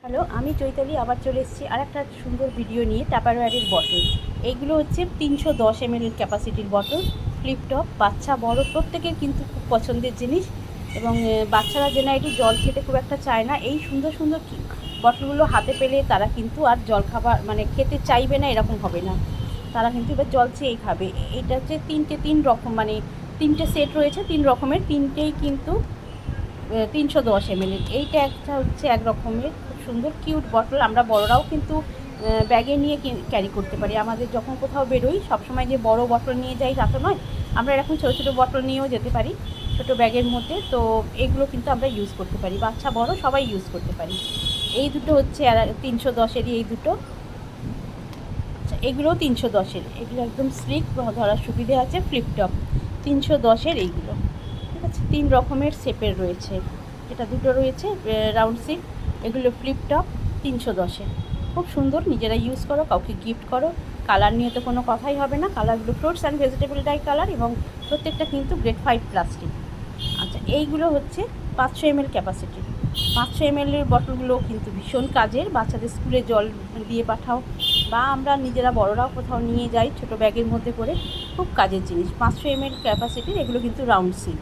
Hello, আমি চৈতালি আবার চলে এসেছি আর একটা সুন্দর ভিডিও নিয়ে। টাপারওয়্যারের বটল, এইগুলো হচ্ছে 310 ml ক্যাপাসিটির বটল। ফ্লিপটপ, বাচ্চা বড় প্রত্যেকের কিন্তু খুব পছন্দের জিনিস। এবং বাচ্চারা জেনারেলি জল খেতে খুব একটা চায় না। এই সুন্দর সুন্দর বটলগুলো হাতে পেলে তারা কিন্তু আর জল খাবার মানে খেতে চাইবে না, এরকম হবে না। তারা কিন্তু এবার জল চেয়েই খাবে। এটা হচ্ছে তিন রকম, মানে তিনটে সেট রয়েছে, 3 রকমের, তিনটেই কিন্তু 310 ml। এইটা একটা হচ্ছে এক রকমের খুব সুন্দর কিউট বটল। আমরা বড়রাও কিন্তু ব্যাগে নিয়ে ক্যারি করতে পারি। আমাদের যখন কোথাও বেরোই সবসময় যে বড় বটল নিয়ে যাই তা তো নয়, আমরা এরকম ছোটো ছোটো বটল নিয়েও যেতে পারি ছোটো ব্যাগের মধ্যে। তো এগুলো কিন্তু আমরা ইউজ করতে পারি, বাচ্চা বড় সবাই ইউজ করতে পারি। এই দুটো হচ্ছে 310-এরই এই দুটো। আচ্ছা, এগুলোও 310-এর, এগুলো একদম স্লিক, ধরার সুবিধে আছে। ফ্লিপটপ 310-এর এইগুলো, ঠিক আছে। 3 রকমের শেপের রয়েছে, এটা দুটো রয়েছে রাউন্ড শেপ। এগুলো ফ্লিপটপ 310-এর, খুব সুন্দর। নিজেরা ইউজ করো, কাউকে গিফট করো। কালার নিয়ে তো কোনো কথাই হবে না। কালারগুলো fruits and vegetable die colour, এবং প্রত্যেকটা কিন্তু গ্রেড 5 প্লাস্টিক। আচ্ছা, এইগুলো হচ্ছে 500 ml ক্যাপাসিটি। 500 ml-এর বটলগুলো কিন্তু ভীষণ কাজের। বাচ্চাদের স্কুলে জল দিয়ে পাঠাও, বা আমরা নিজেরা বড়রাও কোথাও নিয়ে যাই ছোটো ব্যাগের মধ্যে করে, খুব কাজের জিনিস। 500 ml ক্যাপাসিটির এগুলো কিন্তু রাউন্ড সিল।